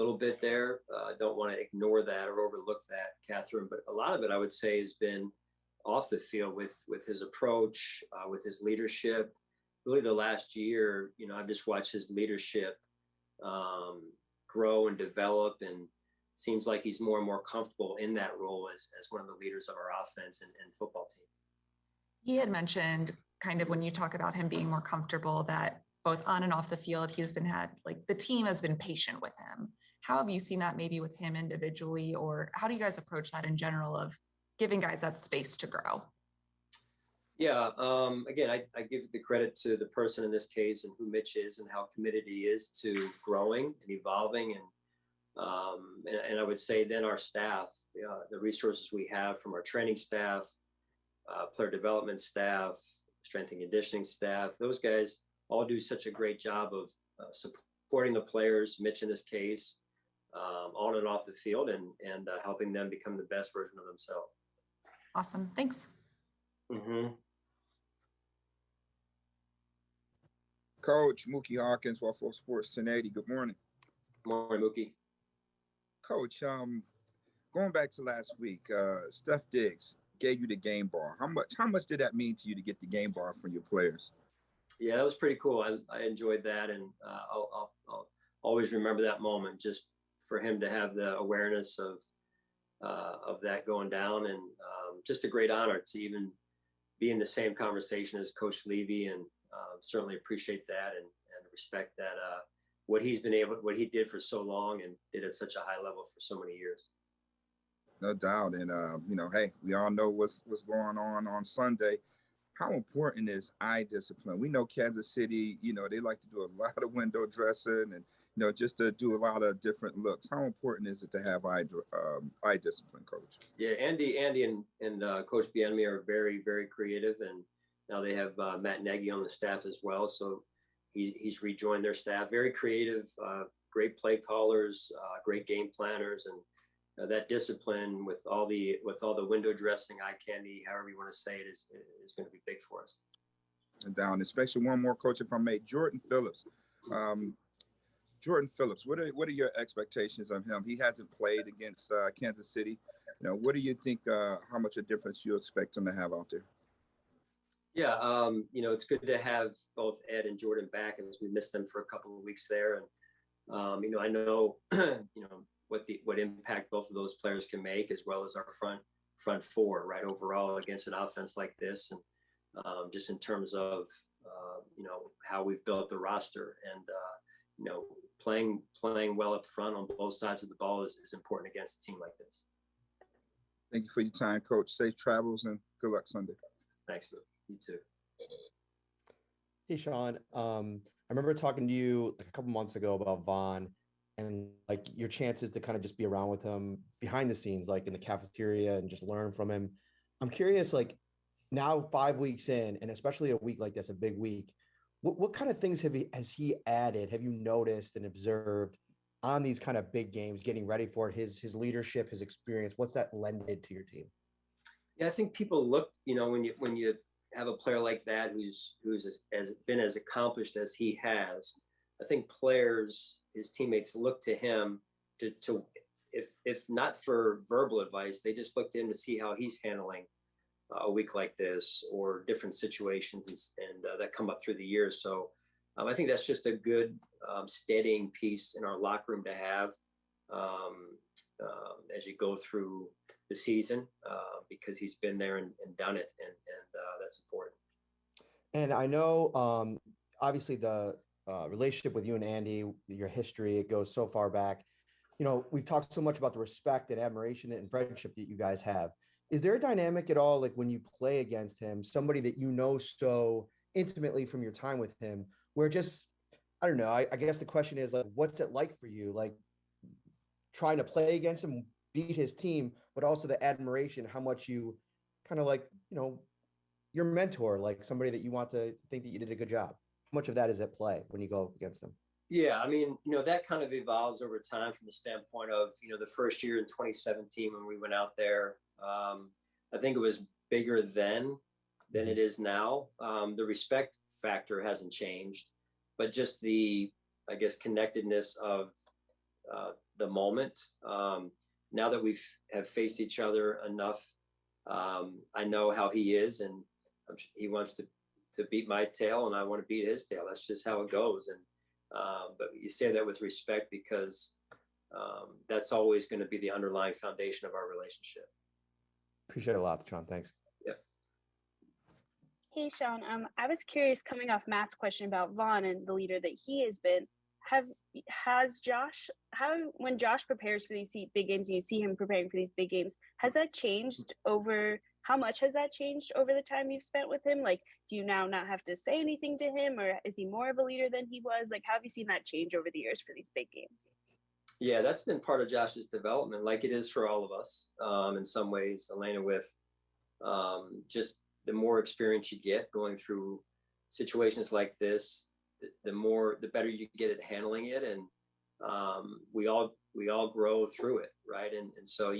little bit there. I don't want to ignore that or overlook that, Catherine, but a lot of it I would say has been off the field with his approach, with his leadership. Really the last year, I've just watched his leadership grow and develop, and seems like he's more and more comfortable in that role as one of the leaders of our offense and football team. He had mentioned kind of when you talk about him being more comfortable that both on and off the field, the team has been patient with him. How have you seen that maybe with him individually, or how do you guys approach that in general of giving guys that space to grow? Yeah, again, I give the credit to the person in this case and who Mitch is and how committed he is to growing and evolving. And I would say then our staff, the resources we have from our training staff, player development staff, strength and conditioning staff, those guys all do such a great job of supporting the players, Mitch in this case, on and off the field, and helping them become the best version of themselves. Awesome. Thanks. Mm-hmm. Coach Mookie Hawkins, Waffle Sports 1080. Good morning. Good morning, Mookie. Coach, going back to last week, Steph Diggs gave you the game bar. How much did that mean to you to get the game bar from your players? Yeah, that was pretty cool. I enjoyed that, and I'll always remember that moment. Just for him to have the awareness of that going down, and just a great honor to even be in the same conversation as Coach Levy, and certainly appreciate that and respect that what he did for so long and did at such a high level for so many years. No doubt. And, hey, we all know what's going on Sunday. How important is eye discipline? We know Kansas City, they like to do a lot of window dressing and, just to do a lot of different looks. How important is it to have eye discipline, Coach? Yeah, Andy and Coach Bienemy are very, very creative. And now they have Matt Nagy on the staff as well. So he's rejoined their staff. Very creative, great play callers, great game planners, and that discipline with all the window dressing, eye candy, however you want to say it, is going to be big for us. And down, especially one more, Coach, if I may, Jordan Phillips. Jordan Phillips, what are your expectations of him? He hasn't played against Kansas City. What do you think? How much a difference you expect him to have out there? Yeah, it's good to have both Ed and Jordan back, as we missed them for a couple of weeks there. And I know what impact both of those players can make, as well as our front four, right, overall against an offense like this, and just in terms of how we've built the roster, and playing well up front on both sides of the ball is important against a team like this. Thank you for your time, Coach. Safe travels and good luck Sunday. Thanks, Luke. You too. Hey, Sean. I remember talking to you a couple months ago about Vaughn and your chances to kind of just be around with him behind the scenes, like in the cafeteria, and just learn from him. I'm curious, now 5 weeks in, and especially a week like this, a big week, what kind of things has he added? Have you noticed and observed on these kind of big games, getting ready for it, his leadership, his experience? What's that lended to your team? Yeah, I think people look, when you have a player like that who's been as accomplished as he has, I think players, his teammates, look to him to if not for verbal advice, they just look to him to see how he's handling a week like this, or different situations and that come up through the years. So I think that's just a good steadying piece in our locker room to have as you go through the season, because he's been there and done it, and that's important. And I know, obviously, the relationship with you and Andy, your history, it goes so far back. We've talked so much about the respect and admiration and friendship that you guys have. Is there a dynamic at all, when you play against him, somebody that so intimately from your time with him, where just, I don't know, I guess the question is, what's it like for you, trying to play against him, beat his team, but also the admiration, how much you kind of your mentor, somebody that you want to think that you did a good job. How much of that is at play when you go against them? Yeah, I mean, that kind of evolves over time from the standpoint of, the first year in 2017 when we went out there. I think it was bigger then than it is now. The respect factor hasn't changed, but just the, I guess, connectedness of the moment. Now that have faced each other enough, I know how he is, and he wants to beat my tail, and I want to beat his tail. That's just how it goes. And but you say that with respect, because that's always going to be the underlying foundation of our relationship. Appreciate it a lot, Sean. Thanks. Yeah. Hey, Sean. I was curious, coming off Matt's question about Vaughn and the leader that he has been. When Josh prepares for these big games, and you see him preparing for these big games, has that changed over? How much has that changed over the time you've spent with him? Like, do you now not have to say anything to him, or is he more of a leader than he was? Like, how have you seen that change over the years for these big games? Yeah, that's been part of Josh's development, like it is for all of us. In some ways, Elena, with just the more experience you get going through situations like this, the better you get at handling it, and we all grow through it, right? And so,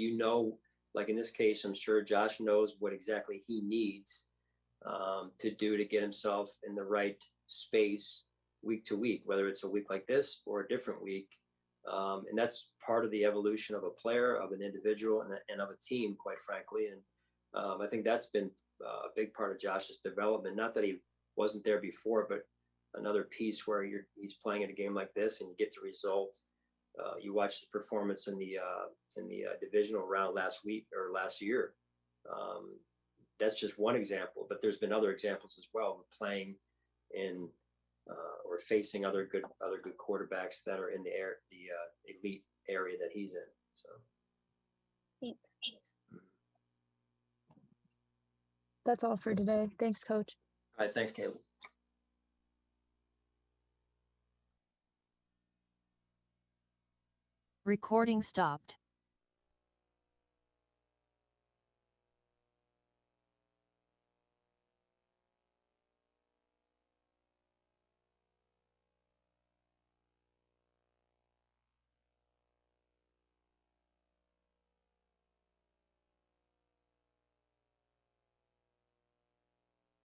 like in this case, I'm sure Josh knows what exactly he needs to do to get himself in the right space week to week, whether it's a week like this or a different week. And that's part of the evolution of a player, of an individual, and of a team, quite frankly. And I think that's been a big part of Josh's development. Not that he wasn't there before, but another piece where he's playing in a game like this and you get the result. You watch the performance in the divisional round last year. That's just one example, but there's been other examples as well of playing in or facing other good quarterbacks that are in the elite area that he's in. So, Thanks. That's all for today. Thanks, Coach. All right, thanks, Caleb. Recording stopped.